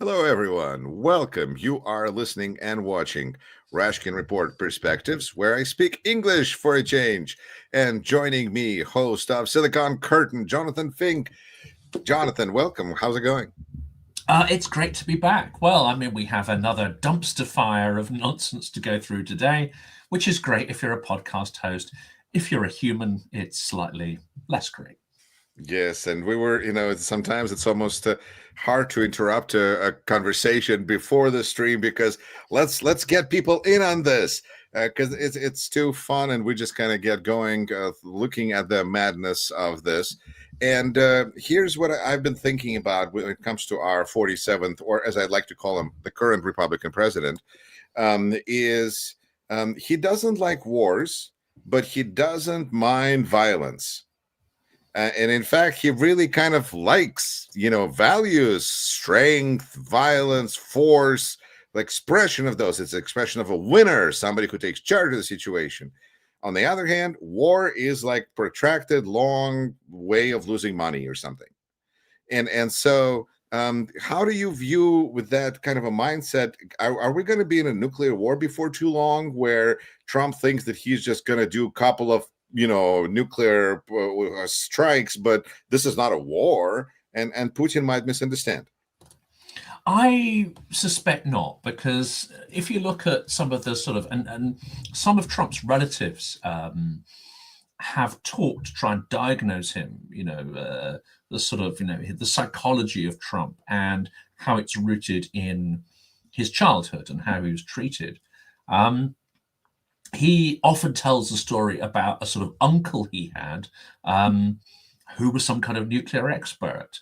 Hello, everyone. Welcome. You are listening and watching Rashkin Report Perspectives, where I speak English for a change. And joining me, host of Silicon Curtain, Jonathan Fink. Jonathan, welcome. How's it going? It's great to be back. Well, I mean, we have another dumpster fire of nonsense to go through today, which is great if you're a podcast host. If you're a human, it's slightly less great. Yes, and we were, sometimes it's almost hard to interrupt a conversation before the stream because let's get people in on this because it's too fun and we just kind of get going looking at the madness of this. And here's what I've been thinking about when it comes to our 47th, or as I'd like to call him, the current Republican president, is he doesn't like wars, but he doesn't mind violence. And in fact, he really kind of likes, values, strength, violence, force, the expression of those. It's the expression of a winner, somebody who takes charge of the situation. On the other hand, war is like protracted, long way of losing money or something. And so how do you view with that kind of a mindset? Are we going to be in a nuclear war before too long where Trump thinks that he's just going to do a couple of nuclear strikes, but this is not a war, and Putin might misunderstand? I suspect not, because if you look at some of the sort of, and some of Trump's relatives have talked to try and diagnose him, the sort of, the psychology of Trump and how it's rooted in his childhood and how he was treated. He often tells the story about a sort of uncle he had who was some kind of nuclear expert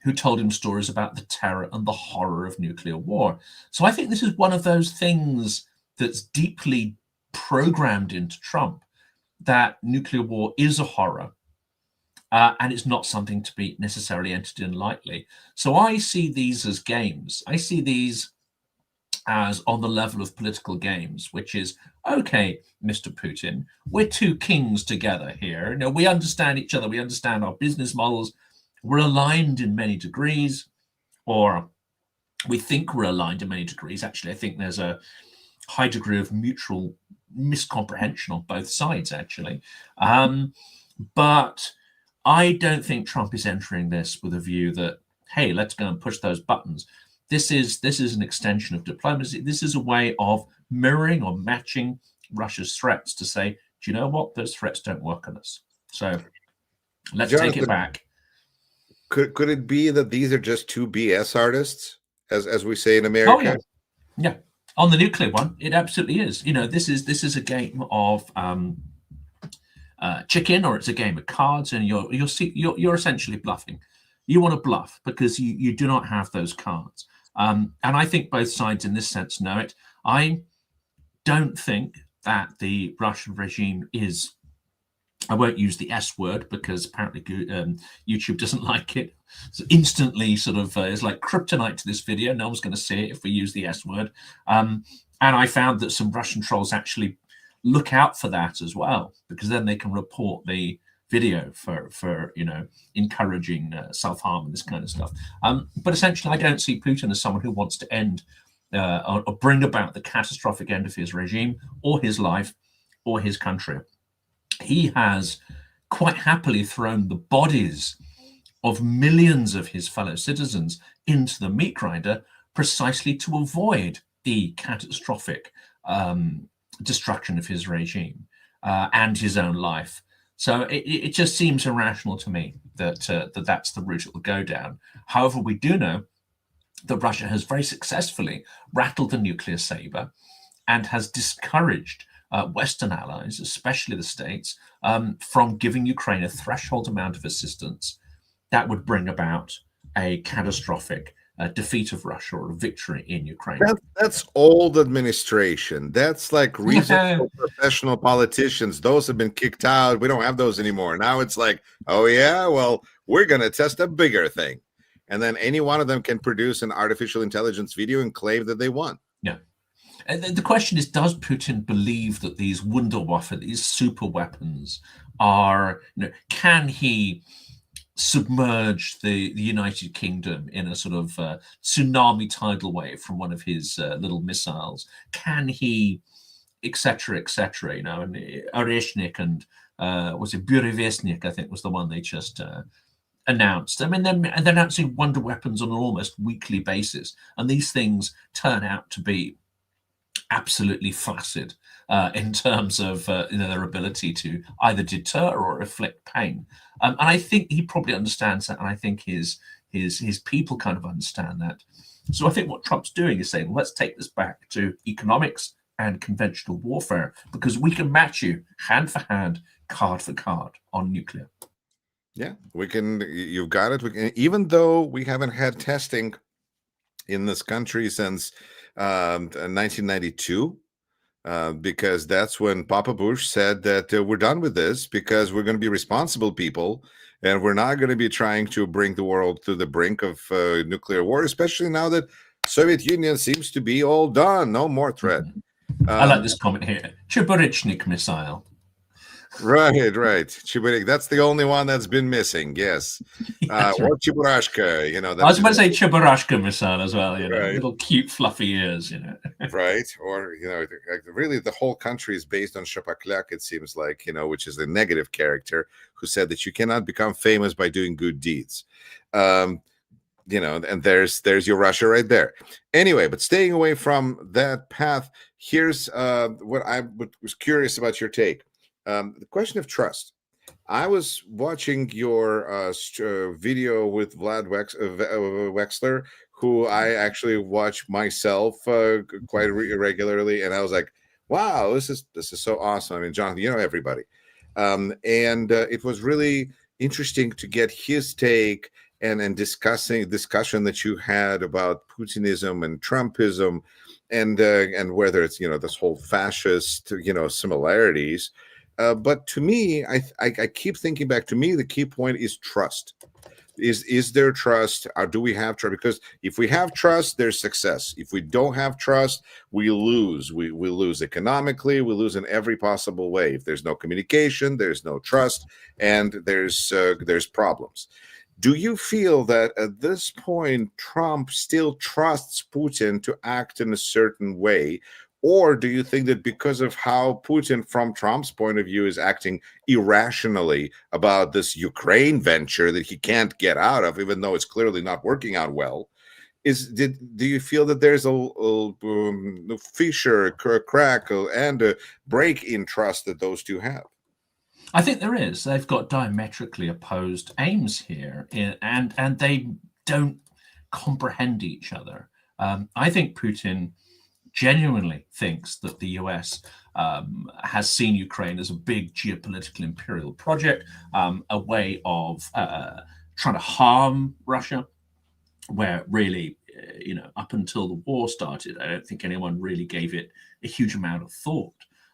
who told him stories about the terror and the horror of nuclear war. So I think this is one of those things that's deeply programmed into Trump, that nuclear war is a horror and it's not something to be necessarily entered in lightly. So I see these as games. I see these as on the level of political games, which is, okay, Mr. Putin, we're two kings together here. We understand each other. We understand our business models. We're aligned in many degrees, or we think we're aligned in many degrees. Actually, I think there's a high degree of mutual miscomprehension on both sides, actually. But I don't think Trump is entering this with a view that, hey, let's go and push those buttons. This is an extension of diplomacy. This is a way of mirroring or matching Russia's threats to say, do you know what? Those threats don't work on us. So let's take it back. Could it be that these are just two BS artists, as we say in America? Oh, yeah. On the nuclear one, it absolutely is. This is a game of chicken, or it's a game of cards, and you're essentially bluffing. You want to bluff because you do not have those cards. And I think both sides in this sense know it. I don't think that the Russian regime is, I won't use the S word because apparently YouTube doesn't like it. So instantly sort of is like kryptonite to this video. No one's going to see it if we use the S word. And I found that some Russian trolls actually look out for that as well, because then they can report the video for encouraging self-harm and this kind of stuff. But essentially, I don't see Putin as someone who wants to end or bring about the catastrophic end of his regime or his life or his country. He has quite happily thrown the bodies of millions of his fellow citizens into the meat grinder precisely to avoid the catastrophic destruction of his regime and his own life. So it just seems irrational to me that that's the route it will go down. However, we do know that Russia has very successfully rattled the nuclear saber and has discouraged Western allies, especially the States, from giving Ukraine a threshold amount of assistance that would bring about a catastrophic defeat of Russia or a victory in Ukraine. That's old administration. That's like reasonable professional politicians. Those have been kicked out. We don't have those anymore. Now it's like, oh yeah, well, we're going to test a bigger thing. And then any one of them can produce an artificial intelligence video and claim that they won. Yeah. And the question is, does Putin believe that these Wunderwaffe, these super weapons are, can he submerge the United Kingdom in a sort of tsunami tidal wave from one of his little missiles? Can he, etc., etc.? You know, and Oreshnik and was it Burevestnik? I think was the one they just announced. I mean, they're announcing wonder weapons on an almost weekly basis, and these things turn out to be absolutely flaccid in terms of their ability to either deter or inflict pain. And I think he probably understands that, and I think his people kind of understand that. So I think what Trump's doing is saying, let's take this back to economics and conventional warfare, because we can match you hand for hand, card for card on nuclear. Yeah, we can. You've got it. We can, even though we haven't had testing in this country since 1992, because that's when Papa Bush said that we're done with this because we're going to be responsible people and we're not going to be trying to bring the world to the brink of nuclear war, especially now that Soviet Union seems to be all done. No more threat. I like this comment here. Cheborichnik missile. Right. Chiburik, that's the only one that's been missing. Yes. That's or Chiburashka, you know. I was about to say Cheburashka missile as well, you know, right. Little cute fluffy ears, you know. Right. Or, you know, really the whole country is based on Shapaklyak, it seems like, you know, which is the negative character who said that you cannot become famous by doing good deeds. You know, and there's your Russia right there. Anyway, but staying away from that path, here's what I was curious about your take. The question of trust. I was watching your video with Vlad Wexler, who I actually watch myself quite regularly, and I was like, "Wow, this is so awesome!" I mean, Jonathan, you know everybody, and it was really interesting to get his take and discussion that you had about Putinism and Trumpism, and whether it's this whole fascist similarities. But to me, I keep thinking back. To me, the key point is trust. Is there trust? Or do we have trust? Because if we have trust, there's success. If we don't have trust, we lose. We lose economically. We lose in every possible way. If there's no communication, there's no trust, and there's problems. Do you feel that at this point, Trump still trusts Putin to act in a certain way? Or do you think that because of how Putin, from Trump's point of view, is acting irrationally about this Ukraine venture that he can't get out of, even though it's clearly not working out well, do you feel that there's a fissure, a crack, and a break in trust that those two have? I think there is. They've got diametrically opposed aims here, and they don't comprehend each other. I think Putin genuinely thinks that the US has seen Ukraine as a big geopolitical imperial project, a way of trying to harm Russia, where really, up until the war started, I don't think anyone really gave it a huge amount of thought,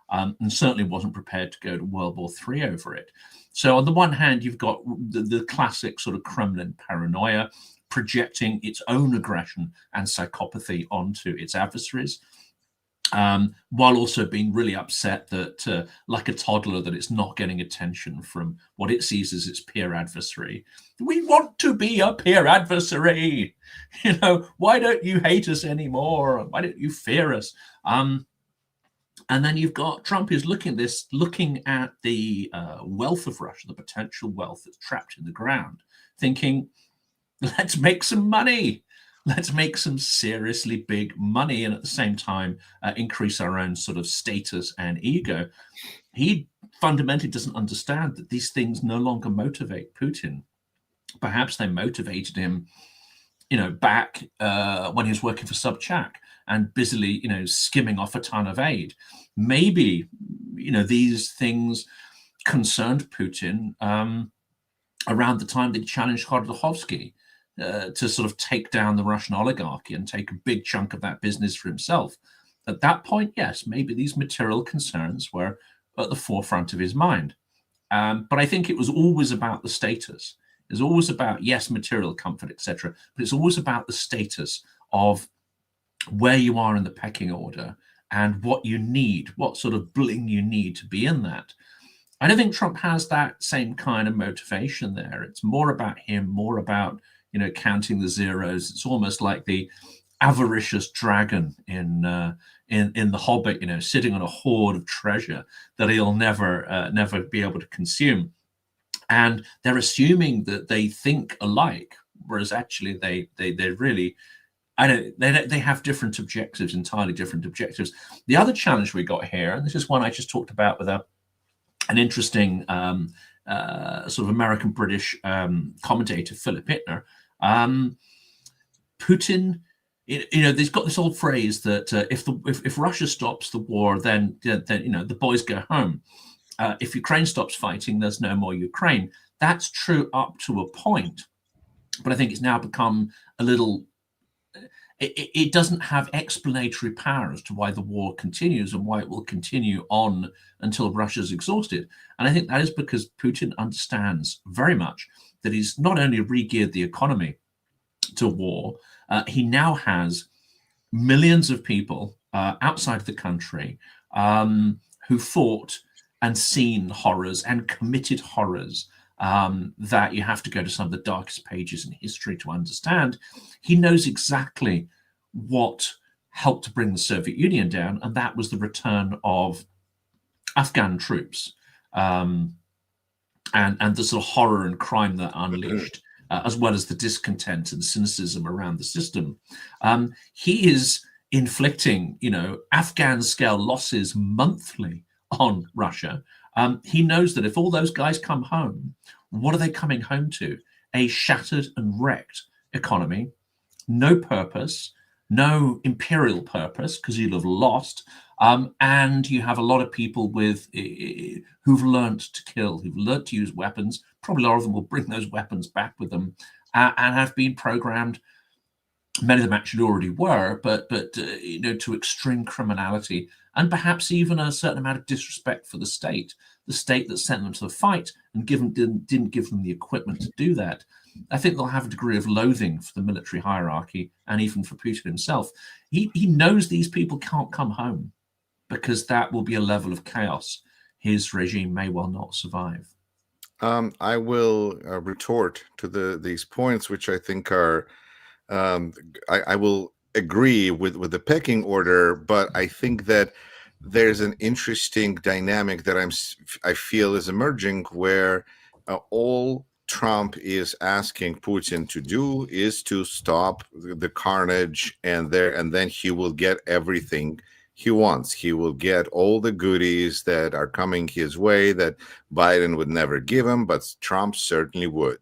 and certainly wasn't prepared to go to World War III over it. So on the one hand, you've got the classic sort of Kremlin paranoia, projecting its own aggression and psychopathy onto its adversaries, while also being really upset that, like a toddler, that it's not getting attention from what it sees as its peer adversary. We want to be a peer adversary. Why don't you hate us anymore? Why don't you fear us? And then you've got Trump who's looking at the wealth of Russia, the potential wealth that's trapped in the ground, thinking, let's make some money. Let's make some seriously big money, and at the same time increase our own sort of status and ego. He fundamentally doesn't understand that these things no longer motivate Putin. Perhaps they motivated him, back when he was working for Sobchak and busily, skimming off a ton of aid. Maybe, these things concerned Putin around the time that he challenged Khodorkovsky to sort of take down the Russian oligarchy and take a big chunk of that business for himself. At that point, yes, maybe these material concerns were at the forefront of his mind. But I think it was always about the status. It was always about, yes, material comfort, etc. But it's always about the status of where you are in the pecking order and what you need, what sort of bling you need to be in that. I don't think Trump has that same kind of motivation there. It's more about him, more about, counting the zeros. It's almost like the avaricious dragon in the Hobbit, sitting on a hoard of treasure that he'll never be able to consume. And they're assuming that they think alike, whereas actually they really, they have different objectives, entirely different objectives. The other challenge we got here, and this is one I just talked about with an interesting sort of American British commentator, Philip Hittner. Putin, they've got this old phrase that if Russia stops the war, then the boys go home. If Ukraine stops fighting, there's no more Ukraine. That's true up to a point, but I think it's now become a little. It doesn't have explanatory power as to why the war continues and why it will continue on until Russia's exhausted. And I think that is because Putin understands very much that he's not only re-geared the economy to war, he now has millions of people outside the country who fought and seen horrors and committed horrors that you have to go to some of the darkest pages in history to understand. He knows exactly what helped to bring the Soviet Union down, and that was the return of Afghan troops and the sort of horror and crime that unleashed, as well as the discontent and cynicism around the system. He is inflicting, Afghan-scale losses monthly on Russia. He knows that if all those guys come home, what are they coming home to? A shattered and wrecked economy, no purpose, no imperial purpose, because you'll have lost, and you have a lot of people who've learned to kill, who've learned to use weapons. Probably a lot of them will bring those weapons back with them, and have been programmed. Many of them actually already were, but to extreme criminality and perhaps even a certain amount of disrespect for the state that sent them to the fight and didn't give them the equipment to do that. I think they'll have a degree of loathing for the military hierarchy and even for Putin himself. He knows these people can't come home because that will be a level of chaos his regime may well not survive. I will retort to these points, which I think are. I will agree with the pecking order, but I think that there's an interesting dynamic that I feel is emerging, where all Trump is asking Putin to do is to stop the carnage, and then he will get everything he wants. He will get all the goodies that are coming his way that Biden would never give him, but Trump certainly would.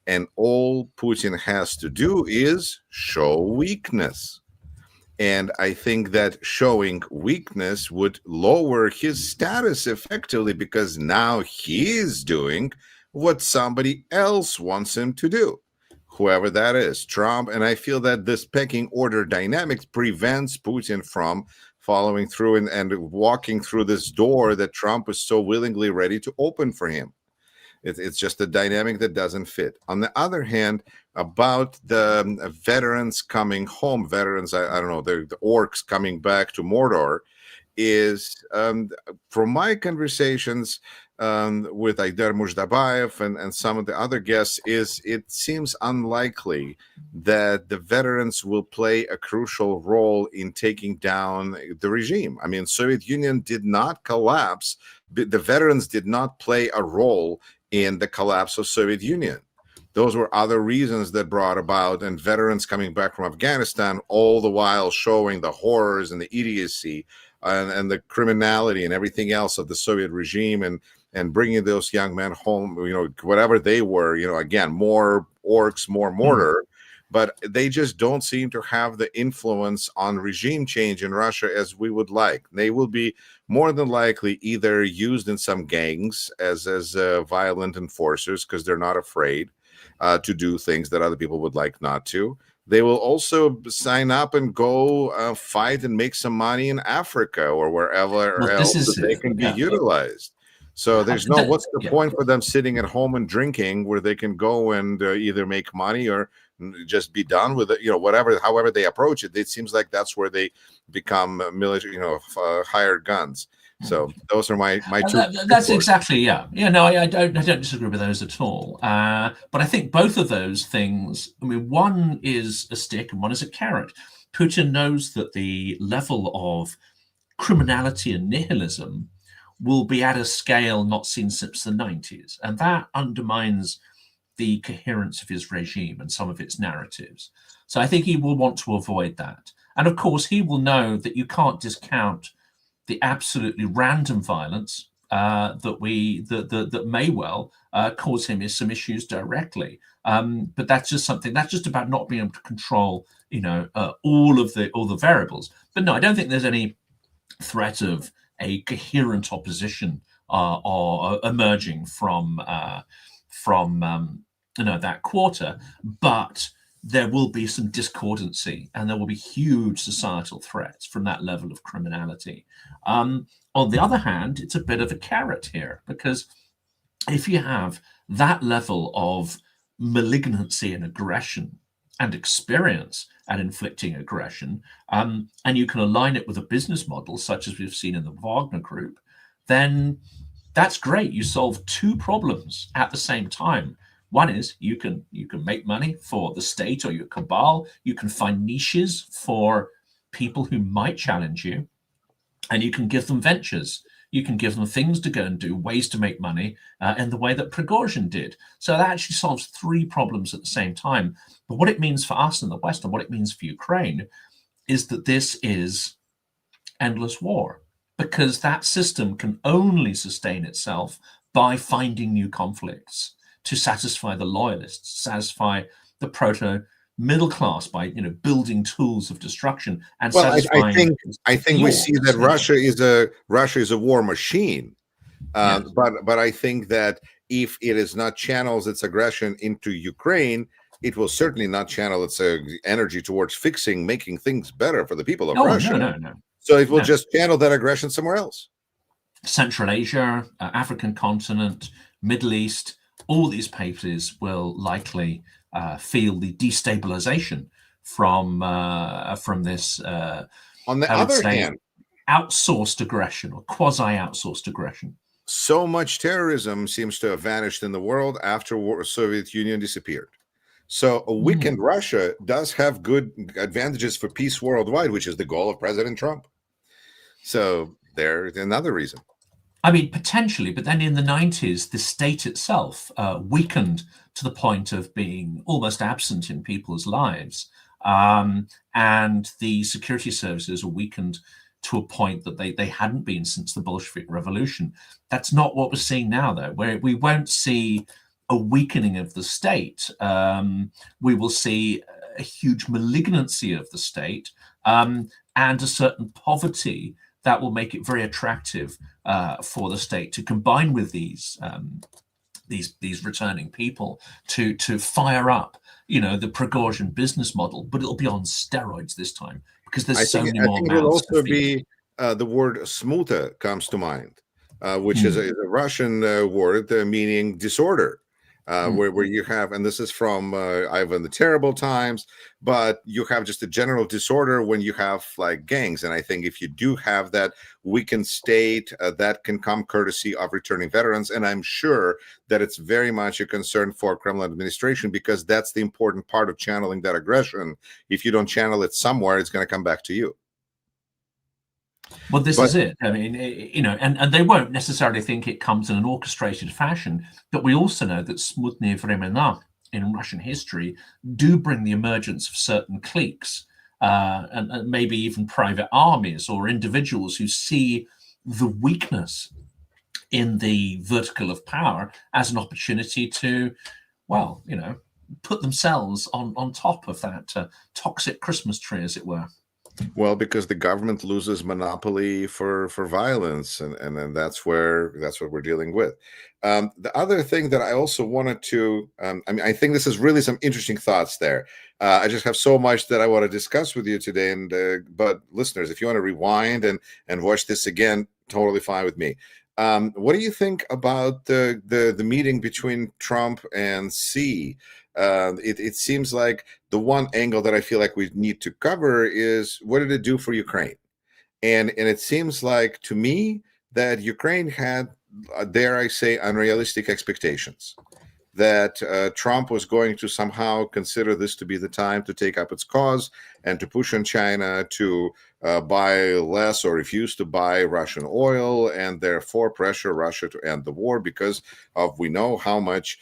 And all Putin has to do is show weakness. And I think that showing weakness would lower his status effectively, because now he is doing what somebody else wants him to do, whoever that is, Trump. And I feel that this pecking order dynamics prevents Putin from following through and walking through this door that Trump is so willingly ready to open for him. It's just a dynamic that doesn't fit. On the other hand, about the veterans coming home, veterans, I don't know, the orcs coming back to Mordor, is from my conversations with Aydar Mujdabayev and some of the other guests, it seems unlikely that the veterans will play a crucial role in taking down the regime. I mean, Soviet Union did not collapse. The veterans did not play a role in the collapse of Soviet Union. Those were other reasons that brought about, and veterans coming back from Afghanistan, all the while showing the horrors and the idiocy and the criminality and everything else of the Soviet regime, and bringing those young men home, whatever they were, again, more orcs, more mortar, but they just don't seem to have the influence on regime change in Russia as we would like. They will be more than likely either used in some gangs as violent enforcers because they're not afraid to do things that other people would like not to. They will also sign up and go fight and make some money in Africa or wherever else that they can be utilized. So there's what's the point for them sitting at home and drinking where they can go and either make money or just be done with it, whatever, however they approach it. It seems like that's where they become military, hired guns. So those are my two. That's exactly, yeah. No, I don't disagree with those at all. But I think both of those things, I mean, one is a stick and one is a carrot. Putin knows that the level of criminality and nihilism will be at a scale not seen since the 90s. And that undermines the coherence of his regime and some of its narratives. So I think he will want to avoid that. And of course, he will know that you can't discount the absolutely random violence that may well cause him some issues directly. But that's just about not being able to control, all the variables. But no, I don't think there's any threat of a coherent opposition or emerging from that quarter, but there will be some discordancy and there will be huge societal threats from that level of criminality. On the other hand, it's a bit of a carrot here, because if you have that level of malignancy and aggression and experience at inflicting aggression, and you can align it with a business model such as we've seen in the Wagner Group, then that's great. You solve two problems at the same time. One is you can make money for the state or your cabal. You can find niches for people who might challenge you, and you can give them ventures. You can give them things to go and do, ways to make money in the way that Prigozhin did. So that actually solves three problems at the same time. But what it means for us in the West and what it means for Ukraine is that this is endless war, because that system can only sustain itself by finding new conflicts to satisfy the loyalists, satisfy the proto middle class by building tools of destruction and satisfying. I think we see that Russia is a war machine, Yes. but I think that if it is not channels its aggression into Ukraine, it will certainly not channel its energy towards making things better for the people of Russia. No. So it will just channel that aggression somewhere else. Central Asia, African continent, Middle East, all these places will likely feel the destabilization from this. On the other hand, outsourced aggression or quasi-outsourced aggression. So much terrorism seems to have vanished in the world after Soviet Union disappeared. So a weakened Russia does have good advantages for peace worldwide, which is the goal of President Trump. So there's another reason. I mean, potentially, but then in the 90s, the state itself weakened to the point of being almost absent in people's lives. And the security services were weakened to a point that they hadn't been since the Bolshevik Revolution. That's not what we're seeing now, though, where we won't see a weakening of the state. We will see a huge malignancy of the state and a certain poverty that will make it very attractive for the state to combine with these returning people to fire up, the Prigozhin business model. But it'll be on steroids this time because there's so many more. I think it'll also be the word smuta comes to mind, which is a Russian word meaning disorder. Where you have, and this is from Ivan the Terrible times, but you have just a general disorder when you have like gangs. And I think if you do have that weakened state, that can come courtesy of returning veterans. And I'm sure that it's very much a concern for Kremlin administration, because that's the important part of channeling that aggression. If you don't channel it somewhere, it's going to come back to you. Well, this is it. I mean, and they won't necessarily think it comes in an orchestrated fashion, but we also know that smutные времена in Russian history do bring the emergence of certain cliques and maybe even private armies or individuals who see the weakness in the vertical of power as an opportunity to, put themselves on top of that toxic Christmas tree, as it were. Well, because the government loses monopoly for violence, and then that's what we're dealing with. The other thing that I also wanted to, I think this is really some interesting thoughts there. I just have so much that I want to discuss with you today, and but listeners, if you want to rewind and watch this again, totally fine with me. What do you think about the meeting between Trump and Xi? It seems like the one angle that I feel like we need to cover is what did it do for Ukraine? And it seems like to me that Ukraine had, dare I say, unrealistic expectations that Trump was going to somehow consider this to be the time to take up its cause and to push on China to buy less or refuse to buy Russian oil, and therefore pressure Russia to end the war because of we know how much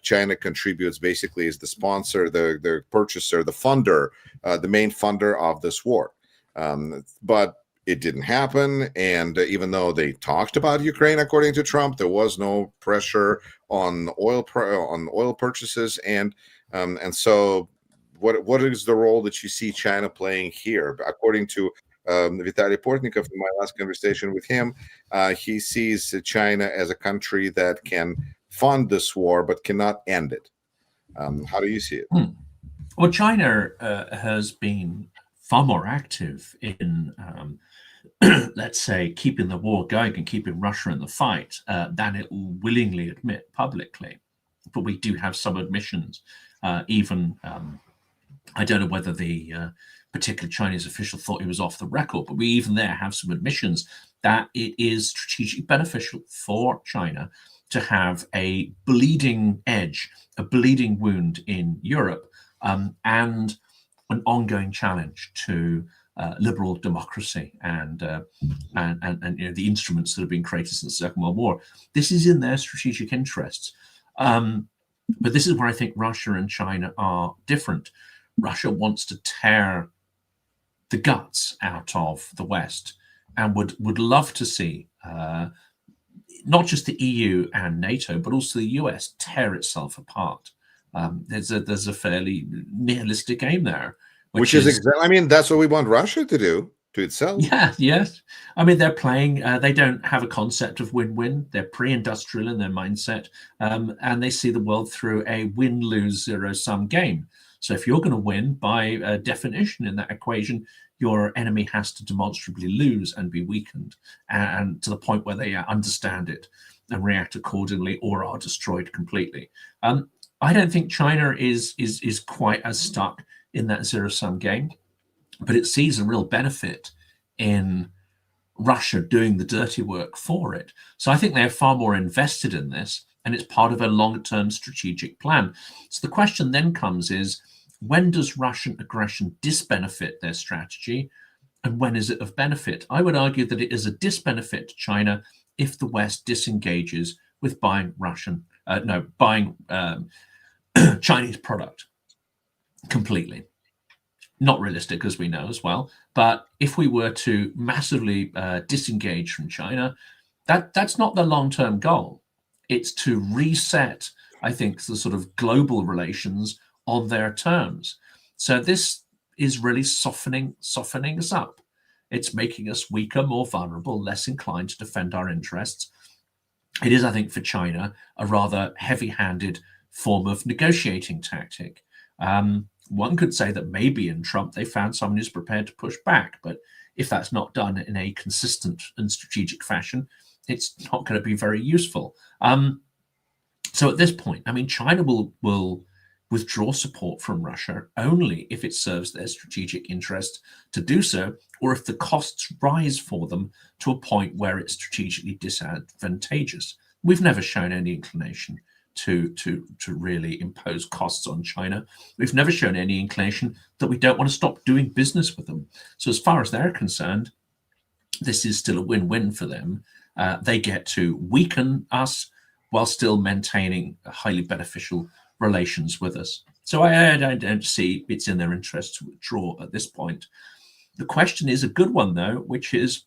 China contributes, basically is the sponsor, the purchaser, the funder, the main funder of this war. But it didn't happen, and even though they talked about Ukraine, according to Trump, there was no pressure on oil purchases, and so what is the role that you see China playing here? According to Vitaly Portnikov, in my last conversation with him, he sees China as a country that can fund this war but cannot end it. How do you see it? Well, China has been far more active in let's say, keeping the war going and keeping Russia in the fight than it will willingly admit publicly. But we do have some admissions. Even, I don't know whether the particular Chinese official thought he was off the record, but we even there have some admissions that it is strategically beneficial for China to have a bleeding edge, a bleeding wound in Europe, and an ongoing challenge to liberal democracy and you know, the instruments that have been created since the Second World War. This is in their strategic interests. But this is where I think Russia and China are different. Russia wants to tear the guts out of the West and would love to see not just the EU and NATO, but also the US tear itself apart. There's a fairly nihilistic aim there. Which is exactly, I mean, that's what we want Russia to do to itself. Yeah, yes. I mean, they're playing, they don't have a concept of win-win. They're pre-industrial in their mindset, and they see the world through a win-lose zero-sum game. So if you're going to win, by definition in that equation, your enemy has to demonstrably lose and be weakened, and to the point where they understand it and react accordingly or are destroyed completely. I don't think China is quite as stuck in that zero-sum game, but it sees a real benefit in Russia doing the dirty work for it. So I think they're far more invested in this, and it's part of a long-term strategic plan. So the question then comes is, when does Russian aggression disbenefit their strategy, and when is it of benefit? I would argue that it is a disbenefit to China if the West disengages with buying Chinese product completely. Not realistic, as we know as well. But if we were to massively disengage from China, that's not the long-term goal. It's to reset, I think, the sort of global relations on their terms. So this is really softening us up. It's making us weaker, more vulnerable, less inclined to defend our interests. It is, I think, for China, a rather heavy-handed form of negotiating tactic. One could say that maybe in Trump they found someone who's prepared to push back, but if that's not done in a consistent and strategic fashion, it's not going to be very useful. So at this point, I mean, China will withdraw support from Russia only if it serves their strategic interest to do so, or if the costs rise for them to a point where it's strategically disadvantageous. We've never shown any inclination to really impose costs on China. We've never shown any inclination that we don't want to stop doing business with them. So as far as they're concerned, this is still a win-win for them. They get to weaken us while still maintaining highly beneficial relations with us. So I don't see it's in their interest to withdraw at this point. The question is a good one, though, which is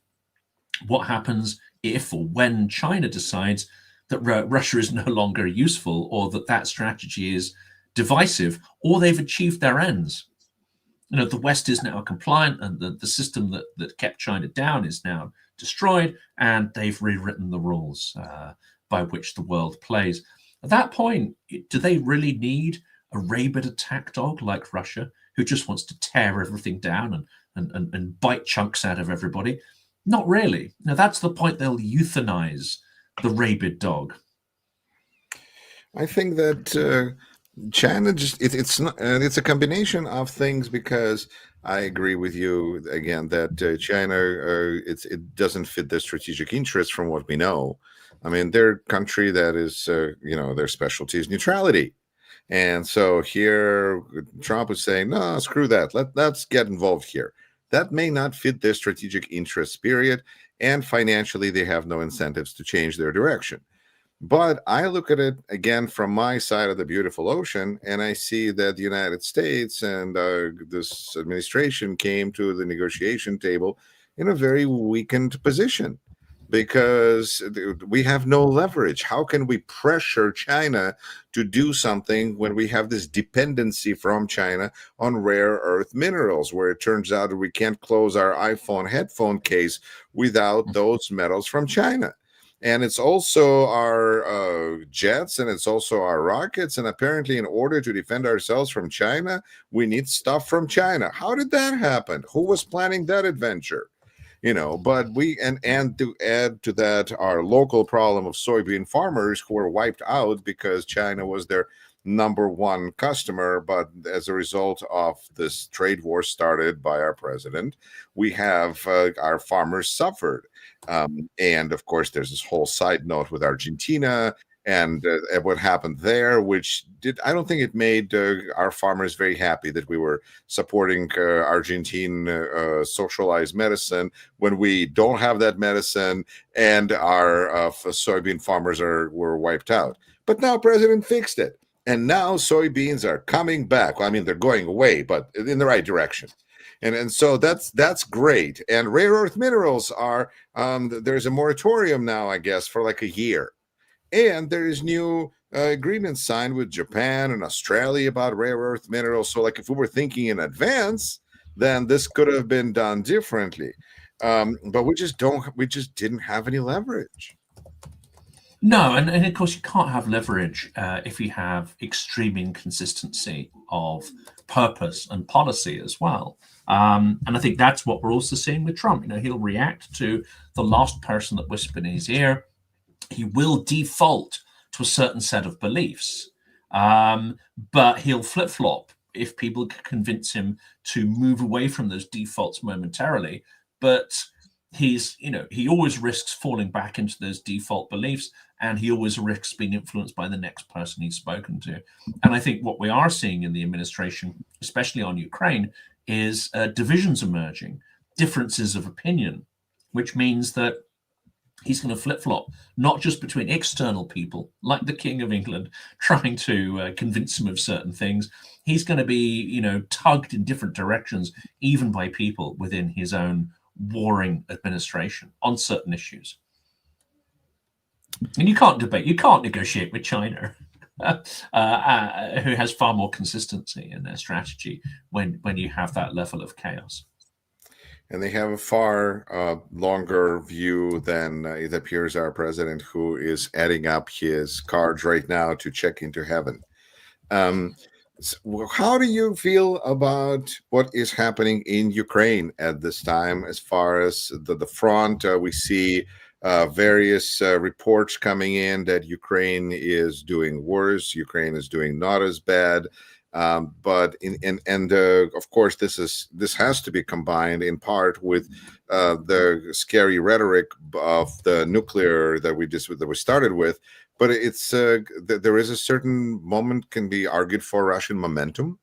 what happens if or when China decides that Russia is no longer useful, or that strategy is divisive, or they've achieved their ends. You know, the West is now compliant, and the system that kept China down is now destroyed, and they've rewritten the rules by which the world plays. At that point, do they really need a rabid attack dog like Russia, who just wants to tear everything down and bite chunks out of everybody? Not really. Now, that's the point. They'll euthanize the rabid dog. I think that China just it's not it's a combination of things because I agree with you again that China it doesn't fit their strategic interests from what we know. I mean, they're a country that is their specialty is neutrality. And so here Trump is saying, no, screw that. Let's get involved here. That may not fit their strategic interests, period. And financially, they have no incentives to change their direction. But I look at it again from my side of the beautiful ocean, and I see that the United States and this administration came to the negotiation table in a very weakened position because we have no leverage. How can we pressure China to do something when we have this dependency from China on rare earth minerals, where it turns out we can't close our iPhone headphone case without those metals from China? And it's also our jets, and it's also our rockets. And apparently, in order to defend ourselves from China, we need stuff from China. How did that happen? Who was planning that adventure? But we and to add to that, our local problem of soybean farmers who were wiped out because China was their number one customer. But as a result of this trade war started by our president, we have our farmers suffered. And of course, there's this whole side note with Argentina and what happened there, which I don't think it made our farmers very happy that we were supporting Argentine socialized medicine when we don't have that medicine and our soybean farmers were wiped out. But now President fixed it. And now soybeans are coming back. Well, I mean, they're going away, but in the right direction. And so that's great. And rare earth minerals are there's a moratorium now, I guess, for like a year. And there is new agreements signed with Japan and Australia about rare earth minerals. So, like, if we were thinking in advance, then this could have been done differently. But we just didn't have any leverage. No, and of course you can't have leverage if you have extreme inconsistency of purpose and policy as well. And I think that's what we're also seeing with Trump. He'll react to the last person that whispered in his ear. He will default to a certain set of beliefs, but he'll flip flop if people can convince him to move away from those defaults momentarily. But he always risks falling back into those default beliefs, and he always risks being influenced by the next person he's spoken to. And I think what we are seeing in the administration, especially on Ukraine, is divisions emerging, differences of opinion, which means that he's going to flip-flop, not just between external people like the King of England trying to convince him of certain things. He's going to be, tugged in different directions, even by people within his own warring administration on certain issues. And you can't negotiate with China, who has far more consistency in their strategy when you have that level of chaos. And they have a far longer view than it appears our president, who is adding up his cards right now to check into heaven. How do you feel about what is happening in Ukraine at this time as far as the front? We see various reports coming in that Ukraine is doing worse. Ukraine is doing not as bad. But of course, this has to be combined in part with the scary rhetoric of the nuclear that we started with. But it's there is a certain moment can be argued for Russian momentum.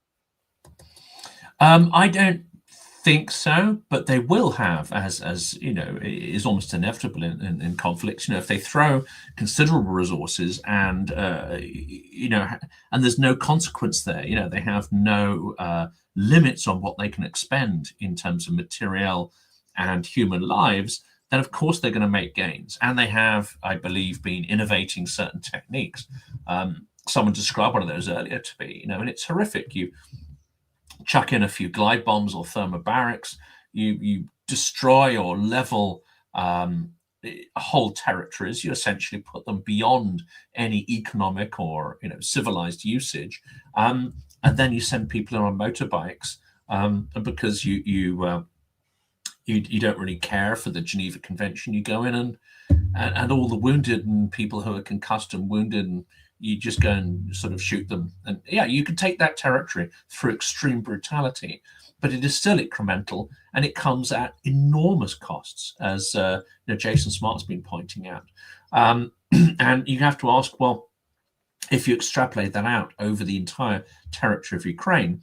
I don't think so, but they will have, as is almost inevitable in conflicts. If they throw considerable resources and and there's no consequence there, they have no limits on what they can expend in terms of material and human lives, then of course they're going to make gains. And they have, I believe, been innovating certain techniques. Someone described one of those earlier to me, and it's horrific. You chuck in a few glide bombs or thermobarics, you destroy or level whole territories. You essentially put them beyond any economic or civilized usage, and then you send people in on motorbikes because you don't really care for the Geneva Convention. You go in and all the wounded and people who are concussed and wounded and you just go and sort of shoot them. And yeah, you can take that territory through extreme brutality, but it is still incremental, and it comes at enormous costs, as Jason Smart's been pointing out. And you have to ask, well, if you extrapolate that out over the entire territory of Ukraine,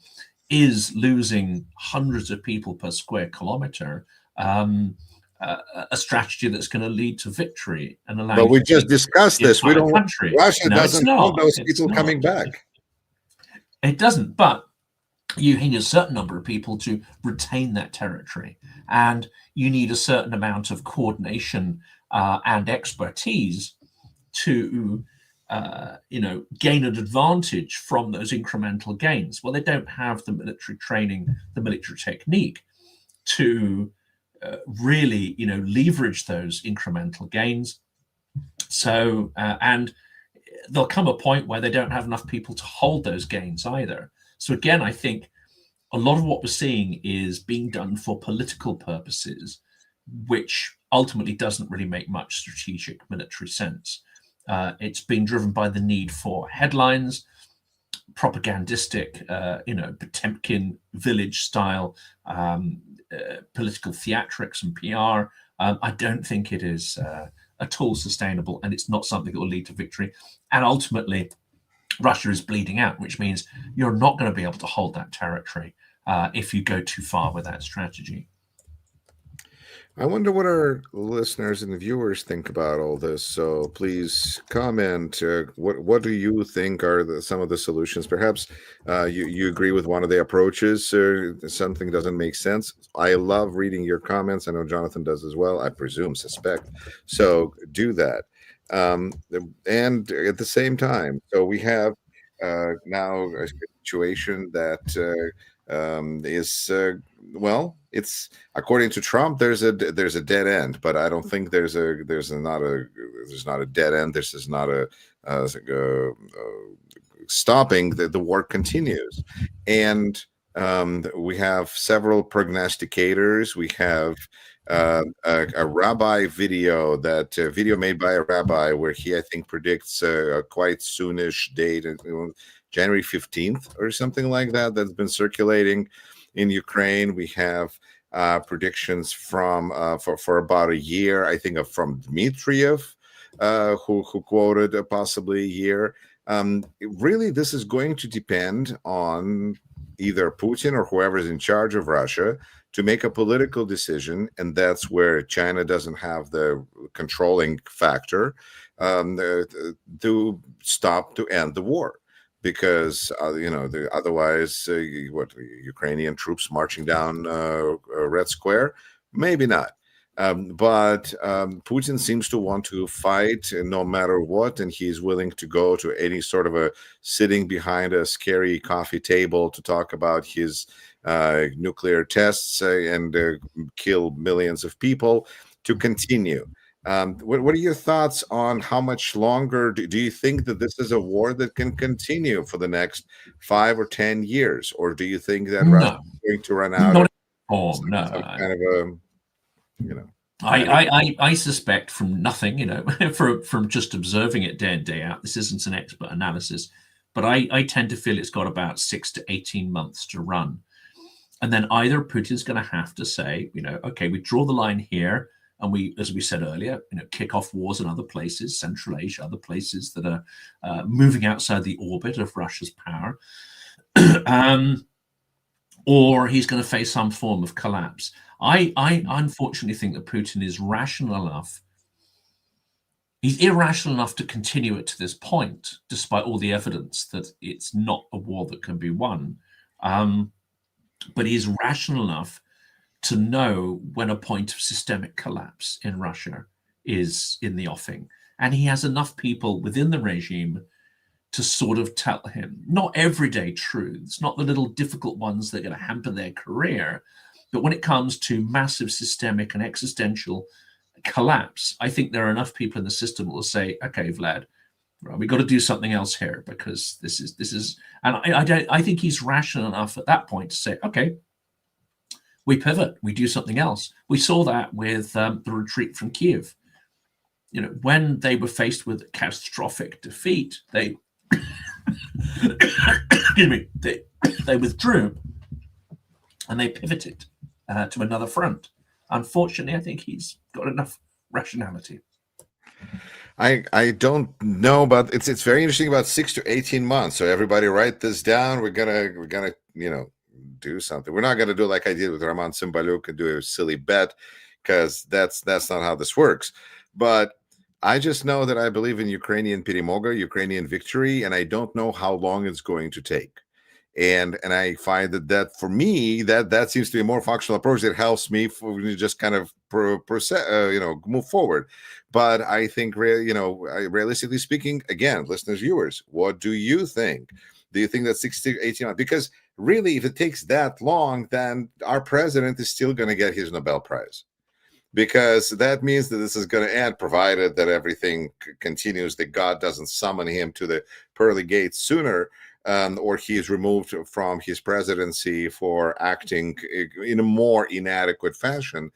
is losing hundreds of people per square kilometer a strategy that's going to lead to victory and allow? But you we to just take discussed the this. We entire don't. country? Russia No, it's doesn't want not. those It's people not. coming back. It doesn't. But you need a certain number of people to retain that territory, and you need a certain amount of coordination and expertise to gain an advantage from those incremental gains. Well, they don't have the military training, the military technique to really, leverage those incremental gains. So, and there'll come a point where they don't have enough people to hold those gains either. So again, I think a lot of what we're seeing is being done for political purposes, which ultimately doesn't really make much strategic military sense. It's being driven by the need for headlines, propagandistic, Potemkin village style political theatrics and PR. I don't think it is at all sustainable, and it's not something that will lead to victory. And ultimately, Russia is bleeding out, which means you're not going to be able to hold that territory if you go too far with that strategy. I wonder what our listeners and viewers think about all this. So please comment. What do you think are some of the solutions? Perhaps you agree with one of the approaches. Something doesn't make sense. I love reading your comments. I know Jonathan does as well. I suspect. So do that. And at the same time, so we have now a situation that is well, it's according to Trump, there's a dead end, but I don't think there's not a dead end. This is not a stopping. The war continues, and we have several prognosticators. We have a rabbi video video made by a rabbi where he, I think, predicts a quite soonish date, January 15th or something like that, that's been circulating in Ukraine. We have predictions from for about a year, I think, from Dmitriev, who quoted possibly a year. Really, this is going to depend on either Putin or whoever's in charge of Russia to make a political decision, and that's where China doesn't have the controlling factor to end the war. Because otherwise, Ukrainian troops marching down Red Square? Maybe not. But Putin seems to want to fight no matter what, and he's willing to go to any sort of a sitting behind a scary coffee table to talk about his nuclear tests and kill millions of people to continue. What are your thoughts on how much longer do you think that this is a war that can continue for the next 5 or 10 years? Or do you think that Russia is going to run out of some kind of a, I suspect from nothing, from just observing it day in, day out, this isn't an expert analysis, but I tend to feel it's got about 6 to 18 months to run. And then either Putin's going to have to say, okay, we draw the line here, and we, as we said earlier, kick off wars in other places, Central Asia, other places that are moving outside the orbit of Russia's power, or he's going to face some form of collapse. I unfortunately think that Putin is rational enough. He's irrational enough to continue it to this point, despite all the evidence that it's not a war that can be won. But he's rational enough to know when a point of systemic collapse in Russia is in the offing. And he has enough people within the regime to sort of tell him, not everyday truths, not the little difficult ones that are going to hamper their career, but when it comes to massive systemic and existential collapse, I think there are enough people in the system that will say, okay, Vlad, right, we've got to do something else here, because this is, and I think he's rational enough at that point to say, okay, we pivot, we do something else. We saw that with the retreat from Kiev. When they were faced with catastrophic defeat, they excuse me, they withdrew and they pivoted to another front. Unfortunately, I think he's got enough rationality. I don't know, but it's very interesting about 6 to 18 months. So everybody write this down. We're gonna do something. We're not gonna do like I did with Raman Simbaluk and do a silly bet, because that's not how this works. But I just know that I believe in Ukrainian perimoga, Ukrainian victory, and I don't know how long it's going to take. And I find that for me that seems to be a more functional approach that helps me for just kind of move forward. But I think realistically speaking, again, listeners, viewers, what do you think? Do you think that 60 to 18 months? Because really, if it takes that long, then our president is still going to get his Nobel Prize, because that means that this is going to end, provided that everything continues, that God doesn't summon him to the pearly gates sooner, or he is removed from his presidency for acting in a more inadequate fashion.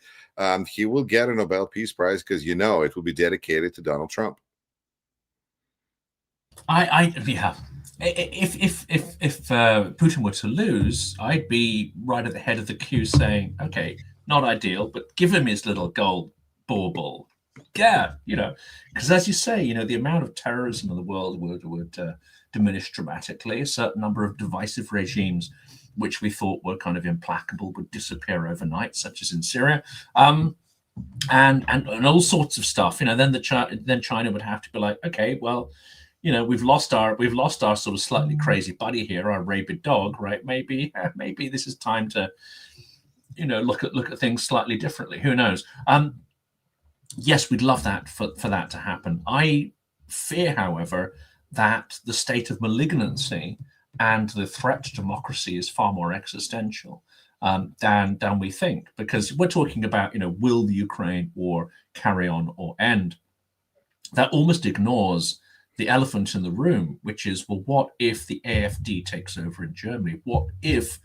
He will get a Nobel Peace Prize, because it will be dedicated to Donald Trump. Yeah. If Putin were to lose, I'd be right at the head of the queue saying, okay, not ideal, but give him his little gold bauble. Yeah, because as you say, the amount of terrorism in the world would diminish dramatically. A certain number of divisive regimes, which we thought were kind of implacable, would disappear overnight, such as in Syria. And all sorts of stuff. Then China would have to be like, okay, well, we've lost our sort of slightly crazy buddy here, our rabid dog, right? Maybe this is time to look at things slightly differently. Who knows? Yes, we'd love that for that to happen. I fear, however, that the state of malignancy and the threat to democracy is far more existential than we think, because we're talking about will the Ukraine war carry on or end? That almost ignores the elephant in the room, which is, well, what if the AfD takes over in Germany? What if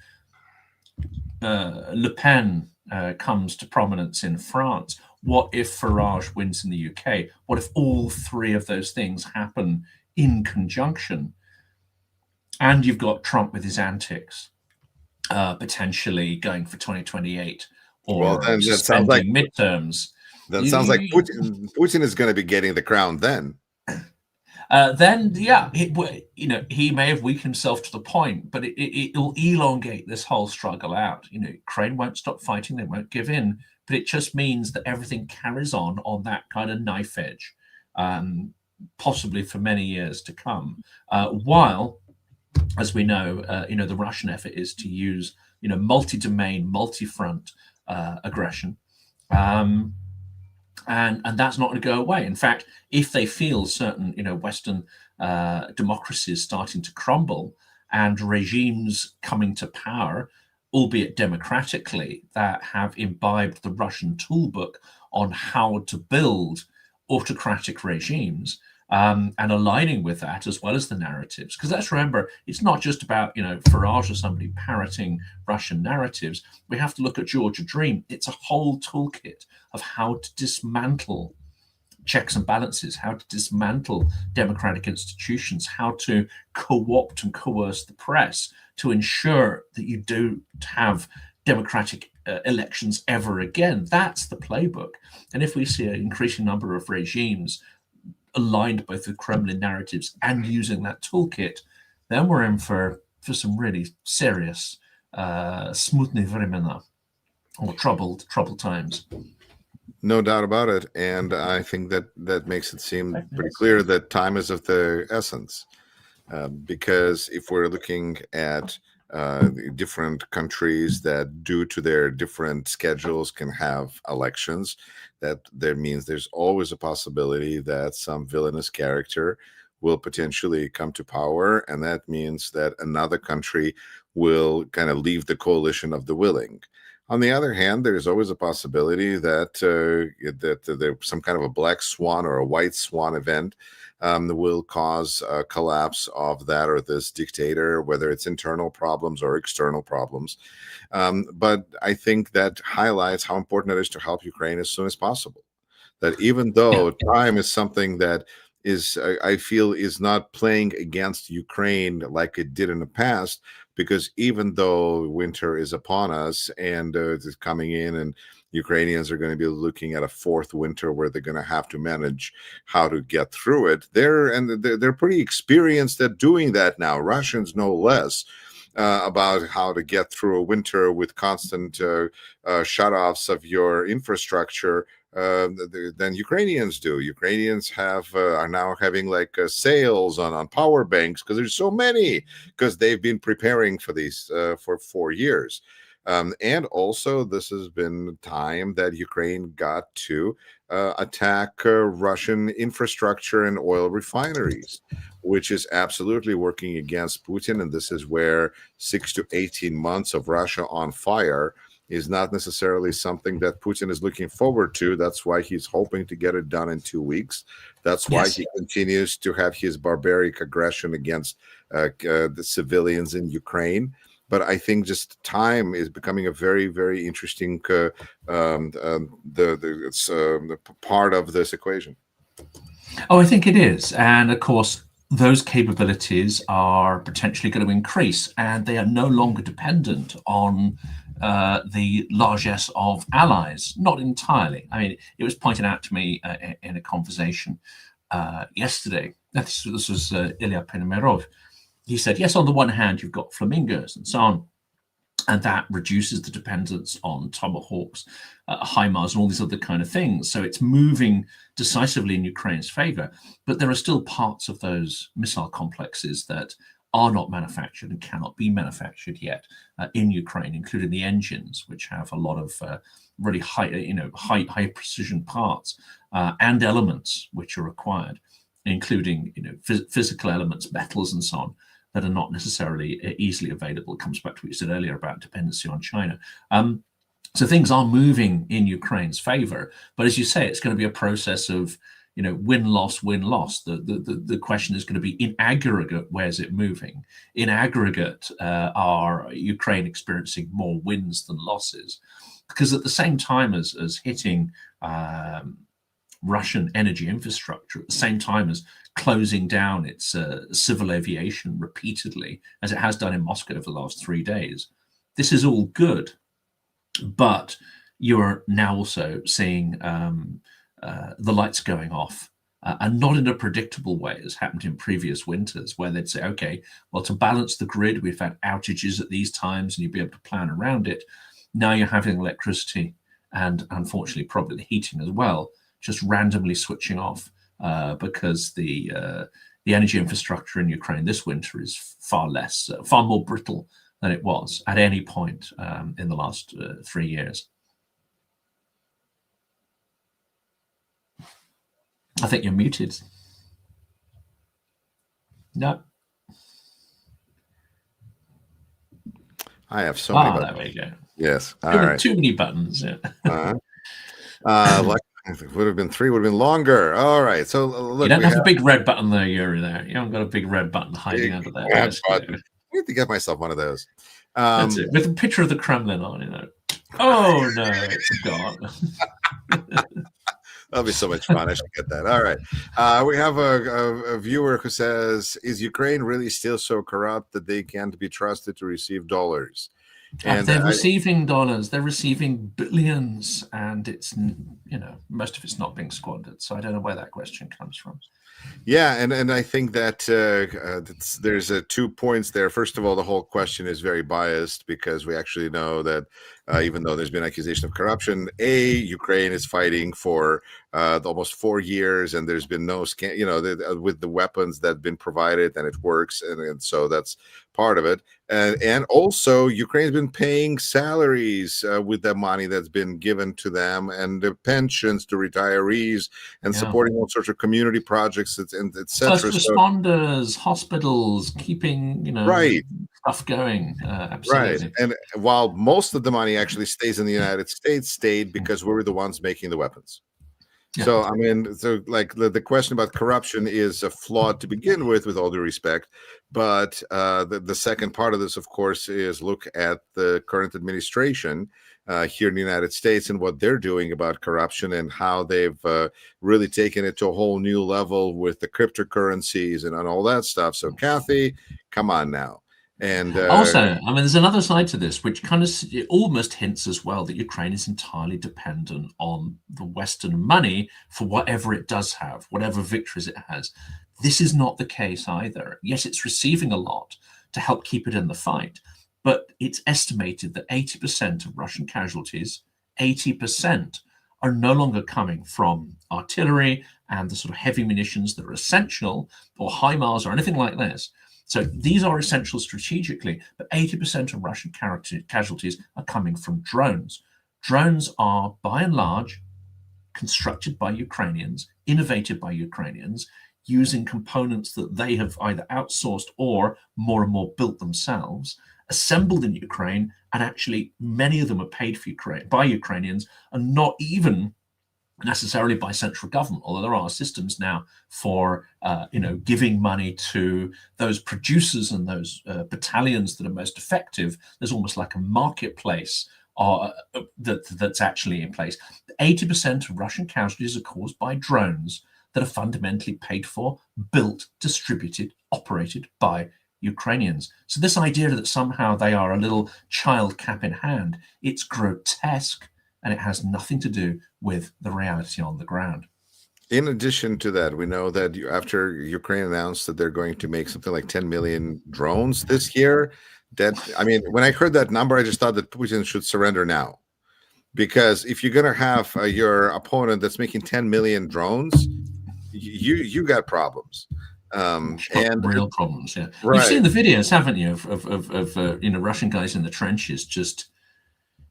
Le Pen comes to prominence in France? What if Farage wins in the UK? What if all three of those things happen in conjunction? And you've got Trump with his antics, potentially going for 2028, or suspending midterms. That sounds like Putin is going to be getting the crown then. Then, yeah, he may have weakened himself to the point, but it'll elongate this whole struggle out. Ukraine won't stop fighting; they won't give in. But it just means that everything carries on that kind of knife edge, possibly for many years to come. While, as we know, the Russian effort is to use multi-domain, multi-front aggression. And that's not going to go away. In fact, if they feel certain, Western democracies starting to crumble and regimes coming to power, albeit democratically, that have imbibed the Russian toolbook on how to build autocratic regimes, and aligning with that as well as the narratives. Because let's remember, it's not just about Farage or somebody parroting Russian narratives. We have to look at Georgia Dream. It's a whole toolkit of how to dismantle checks and balances, how to dismantle democratic institutions, how to co-opt and coerce the press to ensure that you don't have democratic elections ever again. That's the playbook. And if we see an increasing number of regimes aligned both with Kremlin narratives and using that toolkit, then we're in for some really serious smutne vremena, or troubled times. No doubt about it. And I think that makes it seem pretty clear that time is of the essence. Because if we're looking at different countries that, due to their different schedules, can have elections, that there means there's always a possibility that some villainous character will potentially come to power, and that means that another country will kind of leave the coalition of the willing. On the other hand, there's always a possibility that that some kind of a black swan or a white swan event will cause a collapse of that or this dictator, whether it's internal problems or external problems. But I think that highlights how important it is to help Ukraine as soon as possible. That even though time is something that is I feel is not playing against Ukraine like it did in the past, because even though winter is upon us and it's coming in, and Ukrainians are going to be looking at a fourth winter where they're going to have to manage how to get through it. They're pretty experienced at doing that now. Russians no less. About how to get through a winter with constant shutoffs of your infrastructure than Ukrainians do. Ukrainians are now having like sales on power banks because there's so many, because they've been preparing for these for 4 years. And also, this has been time that Ukraine got to attack Russian infrastructure and oil refineries, which is absolutely working against Putin. And this is where 6 to 18 months of Russia on fire is not necessarily something that Putin is looking forward to. That's why he's hoping to get it done in 2 weeks. That's why he continues to have his barbaric aggression against the civilians in Ukraine. But I think just time is becoming a very, very interesting the part of this equation. Oh, I think it is. And of course, those capabilities are potentially going to increase, and they are no longer dependent on the largesse of allies. Not entirely. I mean, it was pointed out to me in a conversation yesterday. This was Ilya Penomerov. He said, yes, on the one hand, you've got flamingos and so on, and that reduces the dependence on tomahawks, HIMARS, and all these other kind of things. So it's moving decisively in Ukraine's favor. But there are still parts of those missile complexes that are not manufactured and cannot be manufactured yet in Ukraine, including the engines, which have a lot of really high precision parts and elements which are required, including physical elements, metals, and so on, that are not necessarily easily available. It comes back to what you said earlier about dependency on China. So things are moving in Ukraine's favor, but as you say, it's going to be a process of win-loss, win-loss. The question is going to be, in aggregate, where's it moving? In aggregate, are Ukraine experiencing more wins than losses? Because at the same time as hitting Russian energy infrastructure, at the same time as closing down its civil aviation repeatedly, as it has done in Moscow over the last 3 days. This is all good, but you're now also seeing the lights going off, and not in a predictable way, as happened in previous winters, where they'd say, okay, well, to balance the grid, we've had outages at these times, and you'd be able to plan around it. Now you're having electricity, and unfortunately, probably the heating as well, just randomly switching off. Because the energy infrastructure in Ukraine this winter is far more brittle than it was at any point in the last 3 years. I think you're muted. No. I have so many buttons. There we go. Yes. All right. Too many buttons. Yeah. If it would have been 3, would have been longer. All right. So look, you don't have a big red button there. You're there. You haven't got a big red button hiding under there. I have to get myself one of those. That's it. With a picture of the Kremlin on. Oh no, it's gone. That'll be so much fun. I should get that. All right. We have a viewer who says, is Ukraine really still so corrupt that they can't be trusted to receive dollars? And they're receiving dollars, they're receiving billions, and it's most of it's not being squandered. So I don't know where that question comes from. Yeah, and I think that there's 2 points there. First of all, the whole question is very biased, because we actually know that even though there's been accusation of corruption, Ukraine is fighting for almost 4 years, and there's been no with the weapons that have been provided, and it works, and so that's part of it. And also, Ukraine's been paying salaries with the money that's been given to them, and the pensions to retirees, and supporting all sorts of community projects, and etc. First responders, hospitals, keeping stuff going. Absolutely. Right. And while most of the money actually stays in the United States, stayed because we were the ones making the weapons. Yeah. So I mean, so like the question about corruption is flawed to begin with all due respect. But the second part of this, of course, is look at the current administration here in the United States and what they're doing about corruption and how they've really taken it to a whole new level with the cryptocurrencies and all that stuff. So, Kathy, come on now. And Also, I mean, there's another side to this, which kind of it almost hints as well that Ukraine is entirely dependent on the Western money for whatever it does have, whatever victories it has. This is not the case either. Yes, it's receiving a lot to help keep it in the fight, but it's estimated that 80% of Russian casualties, 80%, are no longer coming from artillery and the sort of heavy munitions that are essential, or HIMARS or anything like this. So these are essential strategically, but 80% of Russian casualties are coming from drones. Drones are, by and large, constructed by Ukrainians, innovated by Ukrainians, using components that they have either outsourced or more and more built themselves, assembled in Ukraine, and actually many of them are paid for by Ukrainians and not even necessarily by central government, although there are systems now for giving money to those producers and those battalions that are most effective. There's almost like a marketplace that's actually in place. 80% of Russian casualties are caused by drones that are fundamentally paid for, built, distributed, operated by Ukrainians. So this idea that somehow they are a little child cap in hand, it's grotesque, and it has nothing to do with the reality on the ground. In addition to that, we know that after Ukraine announced that they're going to make something like 10 million drones this year, I mean, when I heard that number, I just thought that Putin should surrender now. Because if you're going to have your opponent that's making 10 million drones, you got problems. And real problems, yeah. Right. You've seen the videos, haven't you, of Russian guys in the trenches just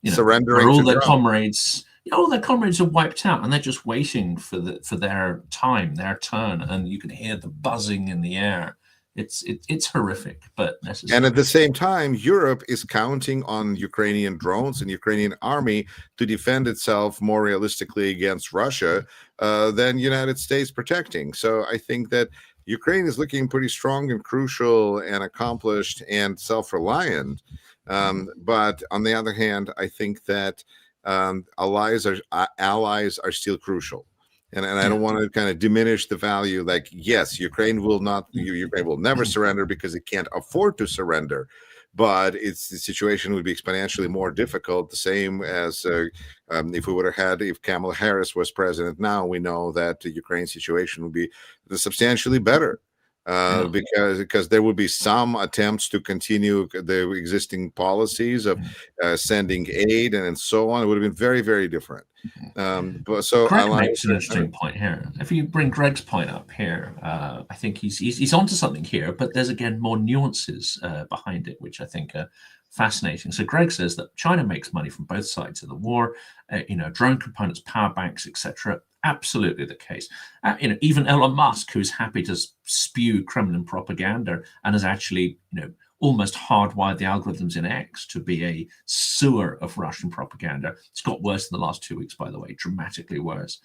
surrendering all their comrades. All their comrades are wiped out, and they're just waiting for their time, their turn, and you can hear the buzzing in the air. It's horrific, but necessary. And at the same time, Europe is counting on Ukrainian drones and Ukrainian army to defend itself more realistically against Russia than United States protecting. So I think that Ukraine is looking pretty strong and crucial and accomplished and self-reliant. But on the other hand, I think that allies are still crucial. And I don't want to kind of diminish the value. Like, yes, Ukraine will never surrender because it can't afford to surrender. But the situation would be exponentially more difficult. The same as if we would have had, if Kamala Harris was president now, we know that the Ukraine situation would be substantially better. Because there would be some attempts to continue the existing policies of sending aid and so on. It would have been very, very different. But so Greg makes an interesting point here. If you bring Greg's point up here, I think he's onto something here. But there's again more nuances behind it, which I think are fascinating. So Greg says that China makes money from both sides of the war. Drone components, power banks, etc. Absolutely the case. Even Elon Musk, who's happy to spew Kremlin propaganda and has actually, almost hardwired the algorithms in X to be a sewer of Russian propaganda. It's got worse in the last 2 weeks, by the way, dramatically worse.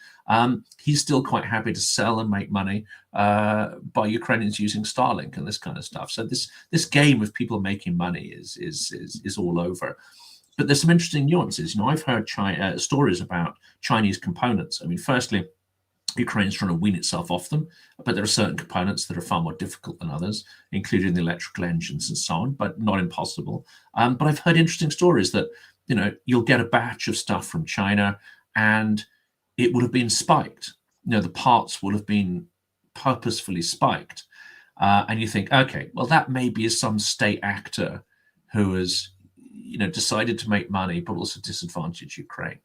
He's still quite happy to sell and make money by Ukrainians using Starlink and this kind of stuff. So this game of people making money is all over. But there's some interesting nuances. I've heard stories about Chinese components. I mean, firstly, Ukraine's trying to wean itself off them, but there are certain components that are far more difficult than others, including the electrical engines and so on, but not impossible. But I've heard interesting stories that, you'll get a batch of stuff from China and it would have been spiked. The parts would have been purposefully spiked. And you think, okay, well, that maybe is some state actor who has decided to make money, but also disadvantage Ukraine.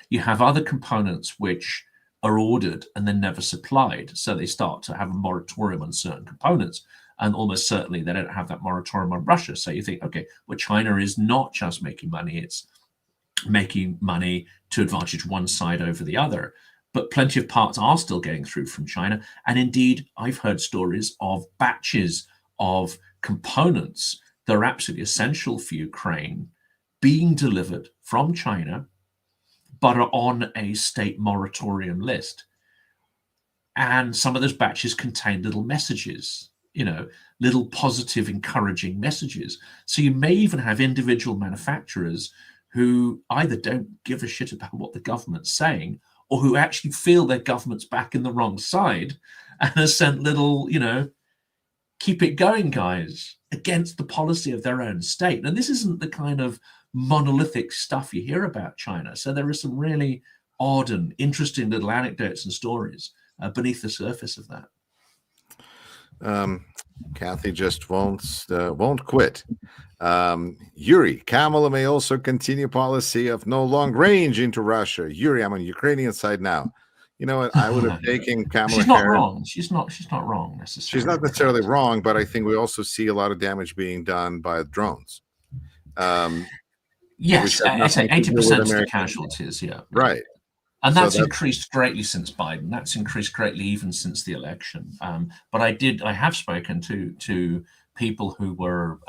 You have other components which are ordered and then never supplied. So they start to have a moratorium on certain components. And almost certainly they don't have that moratorium on Russia. So you think, okay, well, China is not just making money, it's making money to advantage one side over the other. But plenty of parts are still getting through from China. And indeed, I've heard stories of batches of components that are absolutely essential for Ukraine being delivered from China, but are on a state moratorium list. and some of those batches contain little messages, little positive, encouraging messages. So you may even have individual manufacturers who either don't give a shit about what the government's saying, or who actually feel their government's back in the wrong side and have sent little, keep it going, guys, against the policy of their own state. And this isn't the kind of monolithic stuff you hear about China. So there are some really odd and interesting little anecdotes and stories beneath the surface of that. Kathy just won't quit. Yuri, Kamala may also continue policy of no long range into Russia. Yuri, I'm on Ukrainian side now. You know what? I would have taken Kamala She's not Harris. wrong. She's not wrong necessarily. She's not necessarily wrong, but I think we also see a lot of damage being done by drones. Yes, I say 80% of the casualties. Yeah, right. And that's increased greatly since Biden. That's increased greatly even since the election. But I have spoken to people who were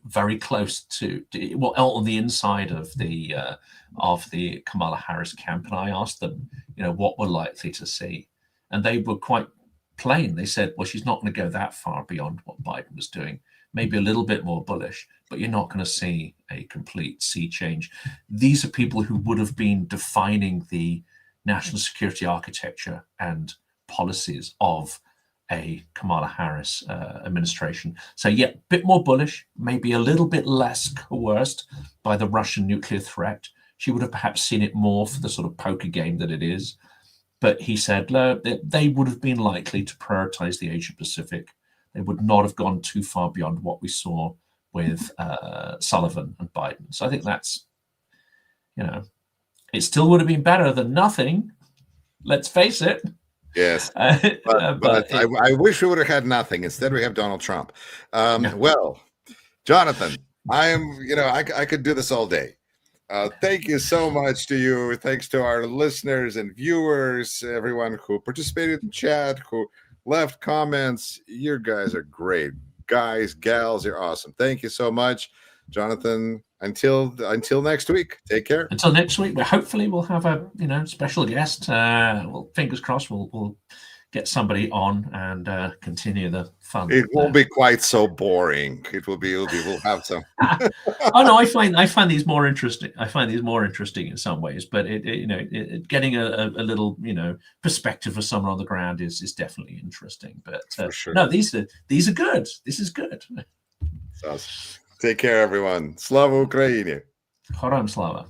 very close to on the inside of the Kamala Harris camp, and I asked them, what we're likely to see, and they were quite plain. They said, well, she's not going to go that far beyond what Biden was doing. Maybe a little bit more bullish, but you're not going to see a complete sea change. These are people who would have been defining the national security architecture and policies of a Kamala Harris administration. So yeah, a bit more bullish, maybe a little bit less coerced by the Russian nuclear threat. She would have perhaps seen it more for the sort of poker game that it is. But he said they would have been likely to prioritize the Asia Pacific. They would not have gone too far beyond what we saw with Sullivan and Biden. So I think that's, it still would have been better than nothing. Let's face it. Yes, but I wish we would have had nothing. Instead, we have Donald Trump. Well, Jonathan, I could do this all day. Thank you so much to you. Thanks to our listeners and viewers, everyone who participated in chat, who left comments. You guys are great. Guys, gals, you're awesome. Thank you so much, Jonathan. Until next week, take care. Until next week, hopefully we'll have a special guest. Well, fingers crossed, we'll get somebody on and continue the fun. It won't be quite so boring. We'll have some. Oh no, I find these more interesting. I find these more interesting in some ways, but getting a little perspective for someone on the ground is definitely interesting. But for sure. No, these are good. This is good. Awesome. Take care, everyone. Slava Ukraini. Horam slava.